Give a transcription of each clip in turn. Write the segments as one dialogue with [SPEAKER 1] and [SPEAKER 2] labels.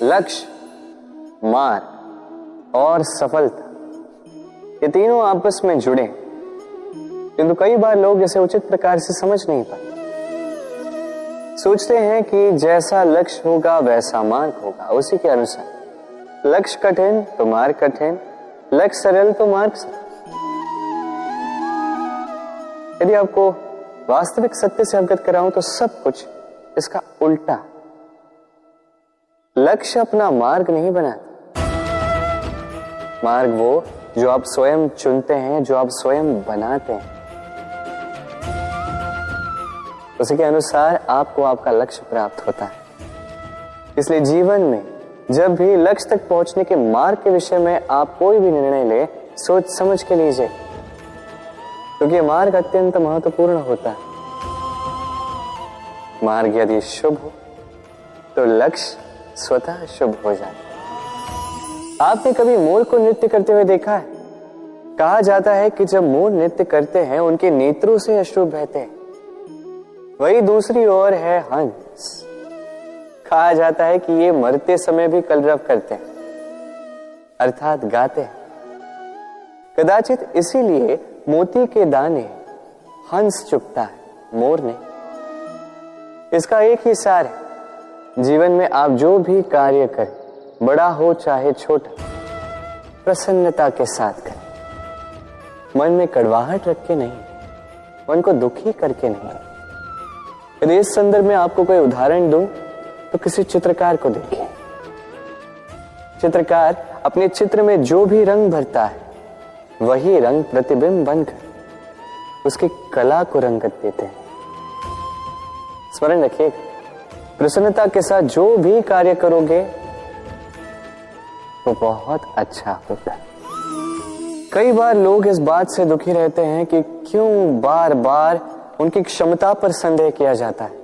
[SPEAKER 1] लक्ष्य, मार्ग और सफलता, ये तीनों आपस में जुड़े, किंतु कई बार लोग इसे उचित प्रकार से समझ नहीं पाते। सोचते हैं कि जैसा लक्ष्य होगा वैसा मार्ग होगा, उसी के अनुसार। लक्ष्य कठिन तो मार्ग कठिन, लक्ष्य सरल तो मार्ग सरल। यदि आपको वास्तविक सत्य से अवगत कराऊं तो सब कुछ इसका उल्टा। लक्ष्य अपना मार्ग नहीं बनाता, मार्ग वो जो आप स्वयं चुनते हैं, जो आप स्वयं बनाते हैं। उसी के अनुसार आपको आपका लक्ष्य प्राप्त होता है। इसलिए जीवन में जब भी लक्ष्य तक पहुंचने के मार्ग के विषय में आप कोई भी निर्णय ले, सोच समझ के लीजिए, क्योंकि मार्ग अत्यंत महत्वपूर्ण होता है। मार्ग यदि शुभ हो तो लक्ष्य स्वतः शुभ हो जाता है। आपने कभी मोर को नृत्य करते हुए देखा है? कहा जाता है कि जब मोर नृत्य करते हैं उनके नेत्रों से अश्रु बहते हैं। वही दूसरी ओर है हंस। कहा जाता है कि ये मरते समय भी कलरव करते हैं, अर्थात गाते हैं। कदाचित इसीलिए मोती के दाने हंस चुगता है, मोर नहीं। इसका एक ही सार है, जीवन में आप जो भी कार्य करें, बड़ा हो चाहे छोटा, प्रसन्नता के साथ करें। मन में कड़वाहट रख के नहीं, मन को दुखी करके नहीं। यदि इस संदर्भ में आपको कोई उदाहरण दूं तो किसी चित्रकार को देखिए। चित्रकार अपने चित्र में जो भी रंग भरता है, वही रंग प्रतिबिंब बनकर उसकी कला को रंगत देते हैं। स्मरण रखिए, प्रसन्नता के साथ जो भी कार्य करोगे वो बहुत अच्छा होगा। कई बार लोग इस बात से दुखी रहते हैं कि क्यों बार बार उनकी क्षमता पर संदेह किया जाता है,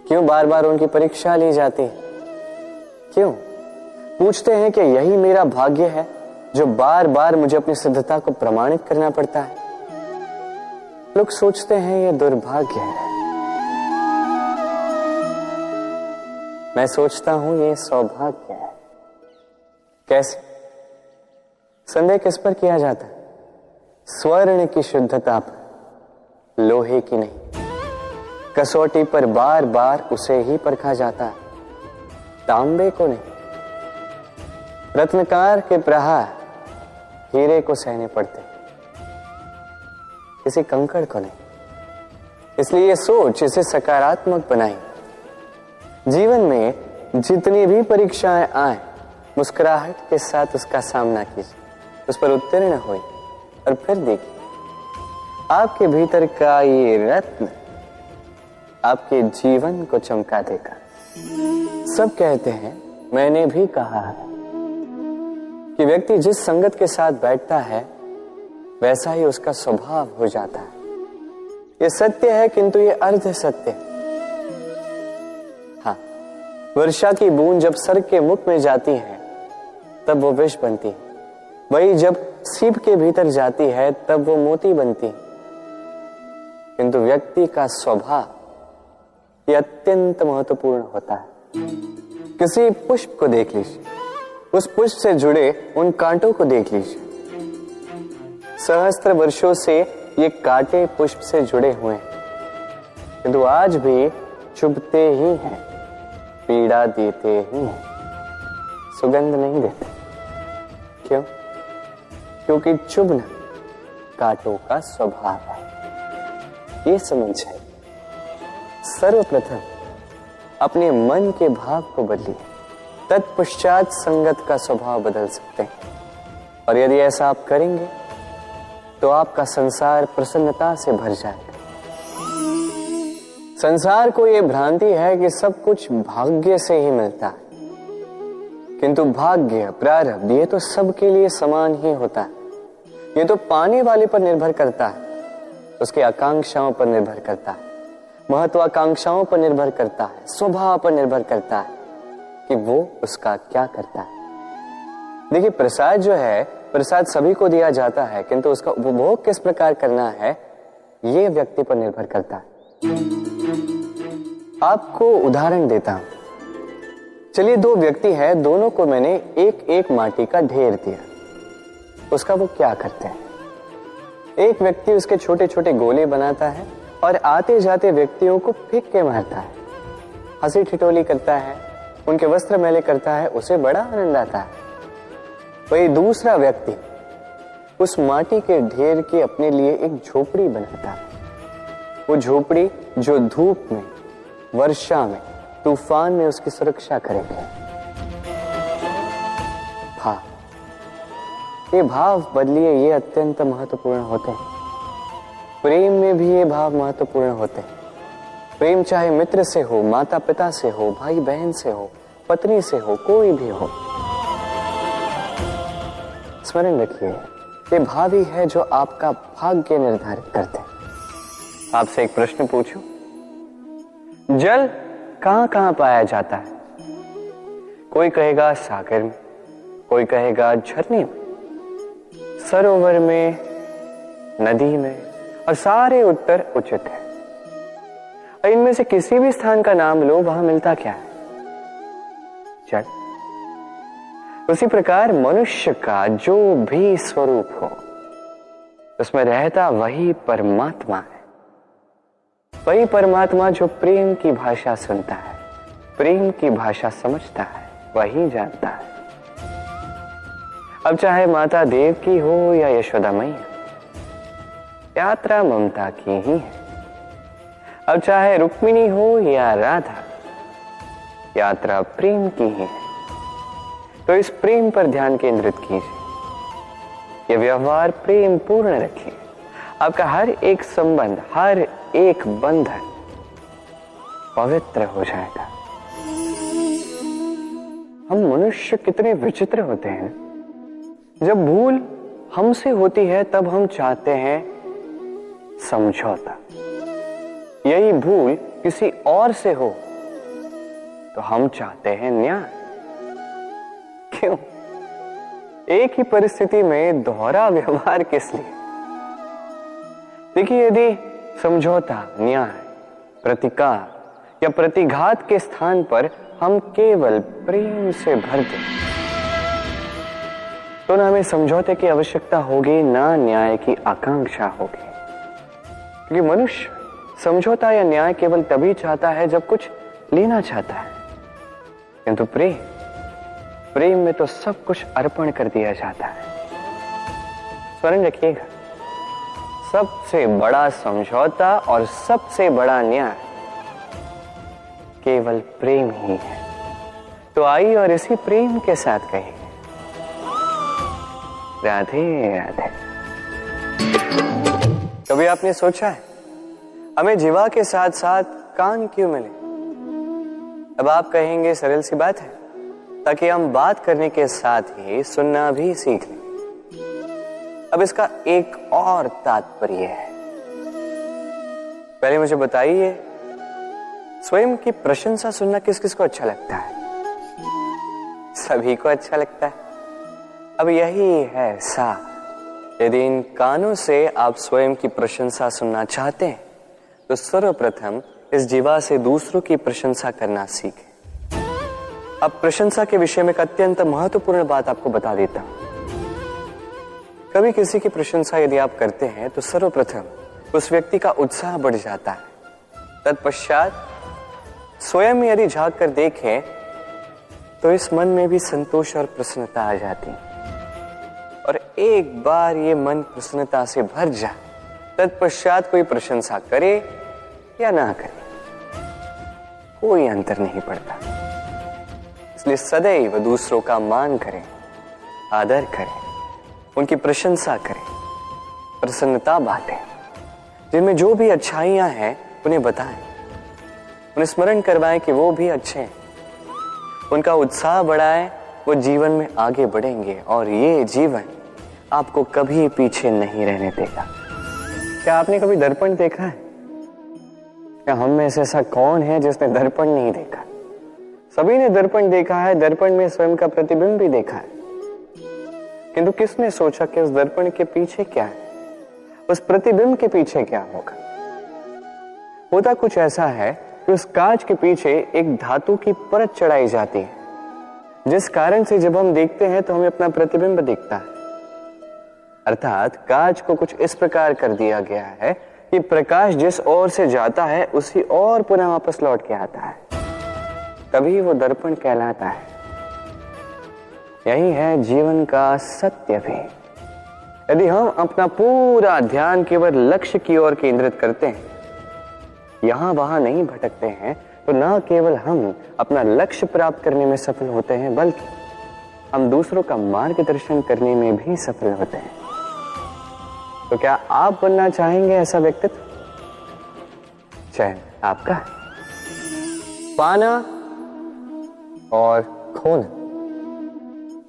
[SPEAKER 1] क्यों बार बार उनकी परीक्षा ली जाती है, क्यों पूछते हैं कि यही मेरा भाग्य है जो बार बार मुझे अपनी सिद्धता को प्रमाणित करना पड़ता है। लोग सोचते हैं ये दुर्भाग्य है, मैं सोचता हूं ये सौभाग्य है। कैसे? संदेह किस पर किया जाता है? स्वर्ण की शुद्धता पर, लोहे की नहीं। कसौटी पर बार बार उसे ही परखा जाता है, तांबे को नहीं। रत्नकार के प्रहार हीरे को सहने पड़ते, किसी कंकड़ को नहीं। इसलिए ये सोच इसे सकारात्मक बनाई। जीवन में जितनी भी परीक्षाएं आए, मुस्कुराहट के साथ उसका सामना कीजिए, उस पर उत्तीर्ण होइए और फिर देखिए आपके भीतर का ये रत्न आपके जीवन को चमका देगा। सब कहते हैं, मैंने भी कहा है कि व्यक्ति जिस संगत के साथ बैठता है वैसा ही उसका स्वभाव हो जाता है। ये सत्य है, किंतु ये अर्ध सत्य है। हाँ, वर्षा की बूंद जब सर के मुख में जाती है तब वो विष बनती है, वही जब सीप के भीतर जाती है तब वो मोती बनती है। किंतु व्यक्ति का स्वभाव ये अत्यंत महत्वपूर्ण होता है। किसी पुष्प को देख लीजिए, उस पुष्प से जुड़े उन कांटों को देख लीजिए। सहस्त्र वर्षों से ये कांटे पुष्प से जुड़े हुए हैं, किंतु आज भी चुभते ही हैं, पीड़ा देते ही हैं, सुगंध नहीं देते। क्यों? क्योंकि चुभना कांटों का स्वभाव है। ये समझ है। सर्वप्रथम अपने मन के भाव को बदलिए, तत्पश्चात संगत का स्वभाव बदल सकते हैं। और यदि ऐसा आप करेंगे तो आपका संसार प्रसन्नता से भर जाएगा। संसार को यह भ्रांति है कि सब कुछ भाग्य से ही मिलता है, किंतु भाग्य, प्रारब्ध ये तो सबके लिए समान ही होता है। ये तो पाने वाले पर निर्भर करता है, उसकी आकांक्षाओं पर निर्भर करता है, महत्वाकांक्षाओं पर निर्भर करता है, स्वभाव पर निर्भर करता है कि वो उसका क्या करता है। देखिए, प्रसाद जो है, प्रसाद सभी को दिया जाता है, किंतु उसका उपभोग किस प्रकार करना है ये व्यक्ति पर निर्भर करता है। आपको उदाहरण देता हूं। चलिए, दो व्यक्ति हैं, दोनों को मैंने एक एक माटी का ढेर दिया। उसका वो क्या करते हैं? एक व्यक्ति उसके छोटे छोटे गोले बनाता है और आते जाते व्यक्तियों को फेंक के मारता है, हंसी ठिठोली करता है, उनके वस्त्र मैले करता है, उसे बड़ा आनंद आता है। वही दूसरा व्यक्ति उस माटी के ढेर की अपने लिए एक झोपड़ी बनाता है। वो झोपड़ी जो धूप में, वर्षा में, तूफान में उसकी सुरक्षा करेगी। हाँ, ये भाव बदलिए, ये अत्यंत महत्वपूर्ण होते हैं। प्रेम में भी ये भाव महत्वपूर्ण होते हैं। प्रेम चाहे मित्र से हो, माता पिता से हो, भाई बहन से हो, पत्नी से हो, कोई भी हो, स्मरण रखिए, ये भाव ही है जो आपका भाग्य निर्धारित करते हैं। आपसे एक प्रश्न पूछूं, जल कहां कहां पाया जाता है? कोई कहेगा सागर में, कोई कहेगा झरने में, सरोवर में, नदी में, और सारे उत्तर उचित है। और इनमें से किसी भी स्थान का नाम लो, वहां मिलता क्या है? जल। उसी प्रकार मनुष्य का जो भी स्वरूप हो, उसमें रहता वही परमात्मा है। वही परमात्मा जो प्रेम की भाषा सुनता है, प्रेम की भाषा समझता है, वही जानता है। अब चाहे माता देव की हो या यशोदा मैया, यात्रा ममता की ही है। अब चाहे रुक्मिणी हो या राधा, यात्रा प्रेम की ही है। तो इस प्रेम पर ध्यान केंद्रित कीजिए। यह व्यवहार प्रेम पूर्ण रखिए। आपका हर एक संबंध, हर एक बंधन पवित्र हो जाएगा। हम मनुष्य कितने विचित्र होते हैं। जब भूल हमसे होती है तब हम चाहते हैं समझौता। यही भूल किसी और से हो तो हम चाहते हैं न्याय। क्यों? एक ही परिस्थिति में दोहरा व्यवहार किस लिए? देखिए, यदि समझौता, न्याय, प्रतिकार या प्रतिघात के स्थान पर हम केवल प्रेम से भर दें, तो ना हमें समझौते की आवश्यकता होगी, ना न्याय की आकांक्षा होगी। क्योंकि मनुष्य समझौता या न्याय केवल तभी चाहता है जब कुछ लेना चाहता है, किंतु प्रेम में तो सब कुछ अर्पण कर दिया जाता है। स्मरण रखिएगा, सबसे बड़ा समझौता और सबसे बड़ा न्याय केवल प्रेम ही है। तो आइए और इसी प्रेम के साथ कहिए, राधे राधे। कभी आपने सोचा है हमें जीवा के साथ साथ कान क्यों मिले? अब आप कहेंगे सरल सी बात है, ताकि हम बात करने के साथ ही सुनना भी सीख लें। अब इसका एक और तात्पर्य है। पहले मुझे बताइए, स्वयं की प्रशंसा सुनना किस किस को अच्छा लगता है? सभी को अच्छा लगता है। अब यही है सार। यदि इन कानों से आप स्वयं की प्रशंसा सुनना चाहते हैं तो सर्वप्रथम इस जीवा से दूसरों की प्रशंसा करना सीखें। अब प्रशंसा के विषय में एक अत्यंत महत्वपूर्ण बात आपको बता देता हूं। कभी किसी की प्रशंसा यदि आप करते हैं तो सर्वप्रथम उस व्यक्ति का उत्साह बढ़ जाता है। तत्पश्चात स्वयं यदि झांक कर देखें तो इस मन में भी संतोष और प्रसन्नता आ जाती है। और एक बार ये मन प्रसन्नता से भर जाए, तत्पश्चात कोई प्रशंसा करे या ना करे, कोई अंतर नहीं पड़ता। इसलिए सदैव दूसरों का मान करें, आदर करें, उनकी प्रशंसा करें, प्रसन्नता बांटें। जिनमें जो भी अच्छाइयां हैं उन्हें बताएं, उन्हें स्मरण करवाएं कि वो भी अच्छे हैं, उनका उत्साह बढ़ाएं, वो जीवन में आगे बढ़ेंगे और ये जीवन आपको कभी पीछे नहीं रहने देगा। क्या आपने कभी दर्पण देखा है? क्या हम में से ऐसा कौन है जिसने दर्पण नहीं देखा? सभी ने दर्पण देखा है, दर्पण में स्वयं का प्रतिबिंब भी देखा है, किंतु किसने सोचा कि उस दर्पण के पीछे क्या है, उस प्रतिबिंब के पीछे क्या होगा? होता कुछ ऐसा है कि उस कांच के पीछे एक धातु की परत चढ़ाई जाती है जिस कारण से जब हम देखते हैं तो हमें अपना प्रतिबिंब दिखता है। अर्थात कांच को कुछ इस प्रकार कर दिया गया है कि प्रकाश जिस ओर से जाता है उसी ओर पुनः वापस लौट के आता है, तभी वो दर्पण कहलाता है। यही है जीवन का सत्य भी। यदि हम अपना पूरा ध्यान केवल लक्ष्य की ओर केंद्रित करते हैं, यहां वहां नहीं भटकते हैं, तो न केवल हम अपना लक्ष्य प्राप्त करने में सफल होते हैं, बल्कि हम दूसरों का मार्गदर्शन करने में भी सफल होते हैं। तो क्या आप बनना चाहेंगे ऐसा व्यक्तित्व? चयन आपका है। पाना और खोना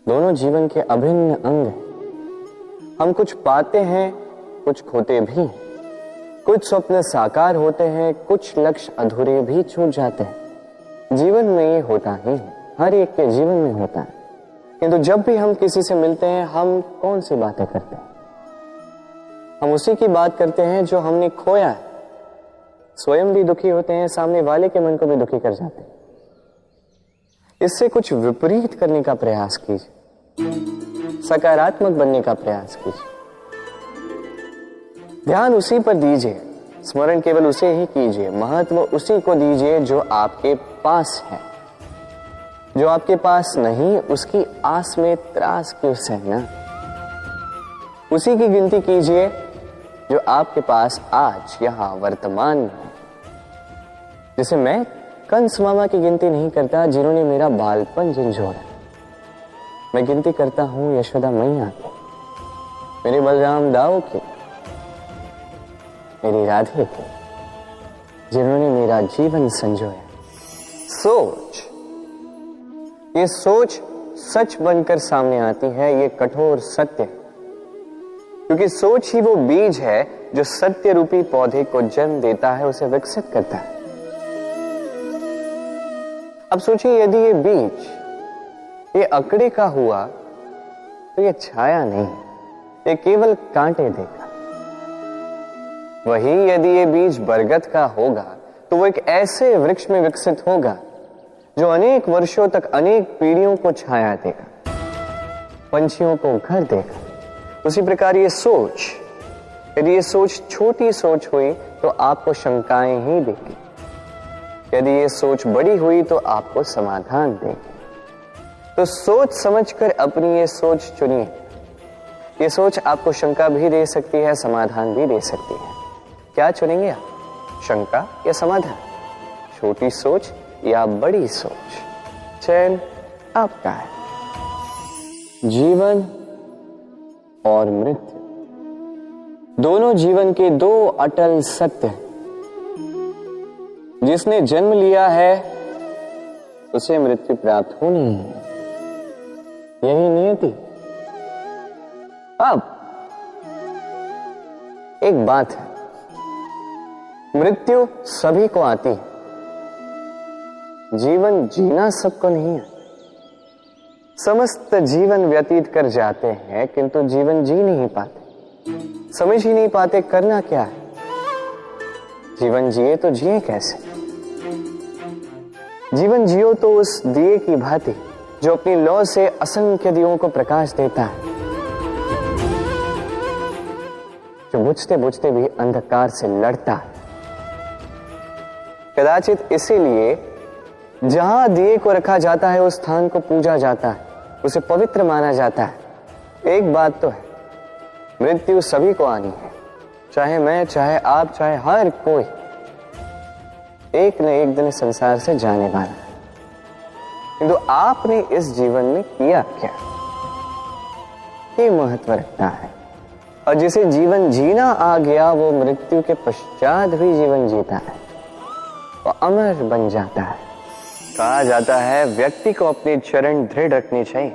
[SPEAKER 1] दोनों जीवन के अभिन्न अंग हैं। हम कुछ पाते हैं, कुछ खोते भी हैं। कुछ स्वप्न साकार होते हैं, कुछ लक्ष्य अधूरे भी छूट जाते हैं। जीवन में ये होता ही है, हर एक के जीवन में होता है। किंतु जब भी हम किसी से मिलते हैं, हम कौन सी बातें करते हैं? हम उसी की बात करते हैं जो हमने खोया है। स्वयं भी दुखी होते हैं, सामने वाले के मन को भी दुखी कर जाते हैं। इससे कुछ विपरीत करने का प्रयास कीजिए, सकारात्मक बनने का प्रयास कीजिए। ध्यान उसी पर दीजिए, स्मरण केवल उसे ही कीजिए, महत्व उसी को दीजिए जो आपके पास है। जो आपके पास नहीं, उसकी आस में त्रास क्यों सहना? उसी की गिनती कीजिए जो आपके पास आज यहां वर्तमान में है। जैसे मैं कंस मामा की गिनती नहीं करता जिन्होंने मेरा बालपन झंझोड़ा। मैं गिनती करता हूं यशोदा मैया की, मेरे बलराम दाऊ की, मेरी राधे की, जिन्होंने मेरा जीवन संजोया। सोच, ये सोच सच बनकर सामने आती है, ये कठोर सत्य है। क्योंकि सोच ही वो बीज है जो सत्य रूपी पौधे को जन्म देता है, उसे विकसित करता है। अब सोचिए, यदि ये बीज ये अकड़े का हुआ तो ये छाया नहीं, ये केवल कांटे देगा। वही यदि ये बीज बरगद का होगा तो वो एक ऐसे वृक्ष में विकसित होगा जो अनेक वर्षों तक अनेक पीढ़ियों को छाया देगा, पंछियों को घर देगा। उसी प्रकार ये सोच, यदि ये सोच छोटी सोच हुई तो आपको शंकाएं ही देगी। यदि ये सोच बड़ी हुई तो आपको समाधान देगी। तो सोच समझकर अपनी ये सोच चुनिए। ये सोच आपको शंका भी दे सकती है, समाधान भी दे सकती है। क्या चुनेंगे आप, शंका या समाधान? छोटी सोच या बड़ी सोच? चयन आपका है। जीवन और मृत्यु दोनों जीवन के दो अटल सत्य हैं। जिसने जन्म लिया है उसे मृत्यु प्राप्त होनी है, यही नियति। अब एक बात है, मृत्यु सभी को आती है, जीवन जीना सबको नहीं है। समस्त जीवन व्यतीत कर जाते हैं किंतु जीवन जी नहीं पाते, समझ ही नहीं पाते करना क्या है। जीवन जिए तो जिए कैसे? जीवन जियो तो उस दिए की भांति जो अपनी लौ से असंख्य दियों को प्रकाश देता है, जो बुझते बुझते भी अंधकार से लड़ता है। कदाचित इसीलिए जहां दिए को रखा जाता है उस स्थान को पूजा जाता है, उसे पवित्र माना जाता है। एक बात तो है, मृत्यु सभी को आनी है, चाहे मैं, चाहे आप, चाहे हर कोई एक न एक दिन संसार से जाने वाला है। किंतु आपने इस जीवन में किया क्या, ये महत्व रखता है। और जिसे जीवन जीना आ गया वो मृत्यु के पश्चात भी जीवन जीता है, वो अमर बन जाता है। कहा जाता है व्यक्ति को अपने चरण दृढ़ रखने चाहिए,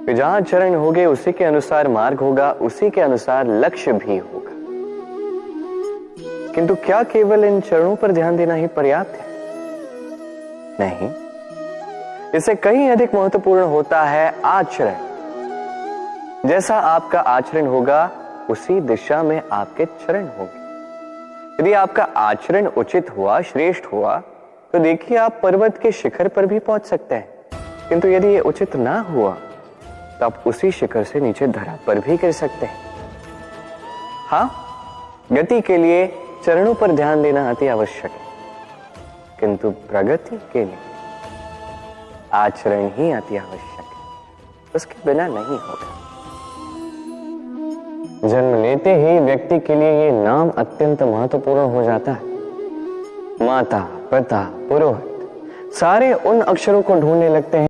[SPEAKER 1] कि जहां चरण होंगे उसी के अनुसार मार्ग होगा, उसी के अनुसार लक्ष्य भी होगा। किंतु क्या केवल इन चरणों पर ध्यान देना ही पर्याप्त है? नहीं, इससे कहीं अधिक महत्वपूर्ण होता है आचरण। जैसा आपका आचरण होगा उसी दिशा में आपके चरण होंगे। यदि आपका आचरण उचित हुआ, श्रेष्ठ हुआ, तो देखिए आप पर्वत के शिखर पर भी पहुंच सकते हैं। किंतु यदि ये उचित ना हुआ तो आप उसी शिखर से नीचे धरा पर भी गिर सकते हैं। हाँ, गति के लिए चरणों पर ध्यान देना अति आवश्यक है, किंतु प्रगति के लिए आचरण ही अति आवश्यक है, उसके बिना नहीं होगा। जन्म लेते ही व्यक्ति के लिए ये नाम अत्यंत महत्वपूर्ण हो जाता है। माता, पिता, पुरोहित सारे उन अक्षरों को ढूंढने लगते हैं